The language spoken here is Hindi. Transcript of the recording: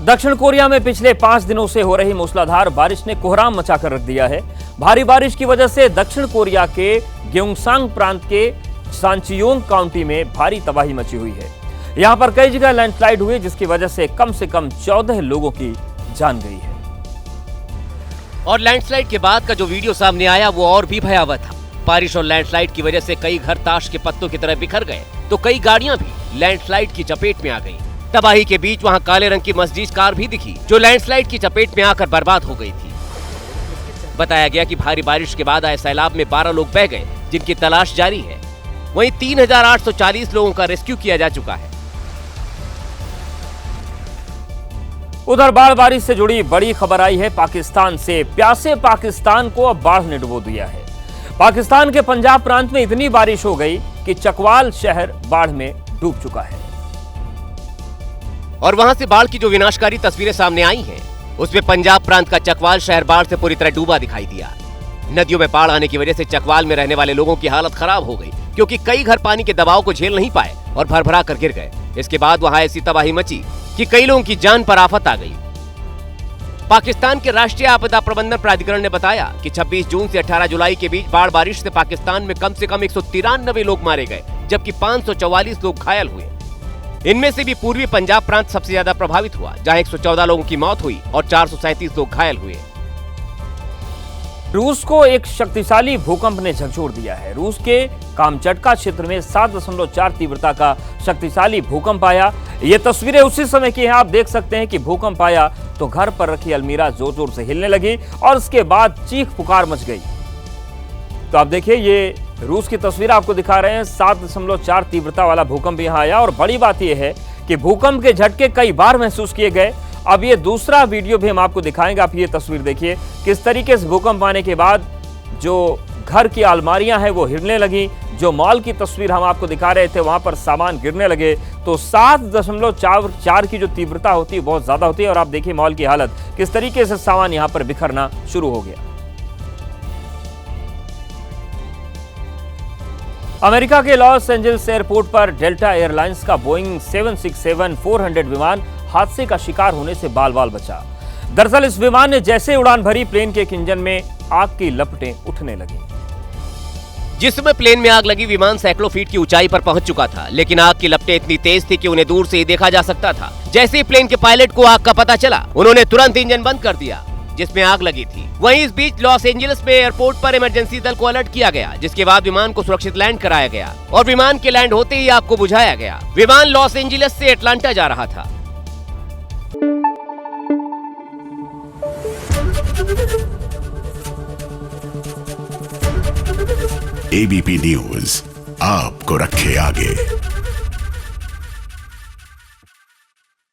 दक्षिण कोरिया में पिछले 5 दिनों से हो रही मूसलाधार बारिश ने कोहराम मचाकर रख दिया है। भारी बारिश की वजह से दक्षिण कोरिया के ग्योंगसांग प्रांत के सांचियोंग काउंटी में भारी तबाही मची हुई है। यहां पर कई जगह लैंडस्लाइड हुए, जिसकी वजह से कम 14 लोगों की जान गई है। और लैंडस्लाइड के बाद का जो वीडियो सामने आया वो और भी भयावह था। बारिश और लैंडस्लाइड की वजह से कई घर ताश के पत्तों की तरह बिखर गए, तो कई गाड़ियां भी लैंडस्लाइड की चपेट में आ गईं। तबाही के बीच वहां काले रंग की मर्सिडीज कार भी दिखी, जो लैंडस्लाइड की चपेट में आकर बर्बाद हो गई थी। बताया गया कि भारी बारिश के बाद आए सैलाब में 12 लोग बह गए, जिनकी तलाश जारी है। वहीं 3840 लोगों का रेस्क्यू किया जा चुका है। उधर बाढ़ बारिश से जुड़ी बड़ी खबर आई है पाकिस्तान से। प्यासे पाकिस्तान को अब बाढ़ ने डुबो दिया है। पाकिस्तान के पंजाब प्रांत में इतनी बारिश हो गई कि चकवाल शहर बाढ़ में डूब चुका है। और वहां से बाढ़ की जो विनाशकारी तस्वीरें सामने आई हैं, उसमें पंजाब प्रांत का चकवाल शहर बाढ़ से पूरी तरह डूबा दिखाई दिया। नदियों में बाढ़ आने की वजह से चकवाल में रहने वाले लोगों की हालत खराब हो गई, क्योंकि कई घर पानी के दबाव को झेल नहीं पाए और भरभरा कर गिर गए। इसके बाद वहां ऐसी तबाही मची कि कई लोगों की जान पर आफत आ गई। पाकिस्तान के राष्ट्रीय आपदा प्रबंधन प्राधिकरण ने बताया कि 26 जून से 18 जुलाई के बीच बाढ़ बारिश से पाकिस्तान में कम से कम 193 लोग मारे गए, जबकि 544 लोग घायल हुए। इनमें से भी पूर्वी पंजाब प्रांत सबसे ज्यादा प्रभावित हुआ, जहां 114 लोगों की मौत हुई और 437 लोग घायल हुए। रूस को एक शक्तिशाली भूकंप ने झकझोर दिया है। रूस के कामचटका क्षेत्र में 7.4 तीव्रता का शक्तिशाली भूकंप आया। ये तस्वीरें उसी समय की हैं। आप देख सकते हैं कि भूकंप आया तो घर पर रखी अलमीरा जोर जोर से हिलने लगी और उसके बाद चीख पुकार मच गई। तो आप देखिए, ये रूस की तस्वीर आपको दिखा रहे हैं। 7.4 तीव्रता वाला भूकंप यहां आया और बड़ी बात यह है कि भूकंप के झटके कई बार महसूस किए गए। अब ये दूसरा वीडियो भी हम आपको दिखाएंगे। आप ये तस्वीर देखिए, किस तरीके से भूकंप आने के बाद जो घर की अलमारियां हैं वो हिलने लगी। जो मॉल की तस्वीर हम आपको दिखा रहे थे, वहां पर सामान गिरने लगे। तो 7.4 की जो तीव्रता होती है बहुत ज्यादा होती है। और आप देखिए मॉल की हालत, किस तरीके से सामान यहां पर बिखरना शुरू हो गया। अमेरिका के लॉस एंजल्स एयरपोर्ट पर डेल्टा एयरलाइंस का बोइंग 767-400 विमान हादसे का शिकार होने से बाल बाल बचा। दरअसल इस विमान ने जैसे उड़ान भरी, प्लेन के एक इंजन में आग की लपटें उठने लगी। जिस समय प्लेन में आग लगी, विमान सैकड़ों फीट की ऊंचाई पर पहुंच चुका था, लेकिन आग की लपटें इतनी तेज थी कि उन्हें दूर से ही देखा जा सकता था। जैसे ही प्लेन के पायलट को आग का पता चला, उन्होंने तुरंत इंजन बंद कर दिया जिसमें आग लगी थी। वहीं इस बीच लॉस एंजल्स में एयरपोर्ट पर इमरजेंसी दल को अलर्ट किया गया, जिसके बाद विमान को सुरक्षित लैंड कराया गया और विमान के लैंड होते ही आग को बुझाया गया। विमान लॉस एंजल्स से अटलांटा जा रहा था। एबीपी न्यूज आपको रखे आगे।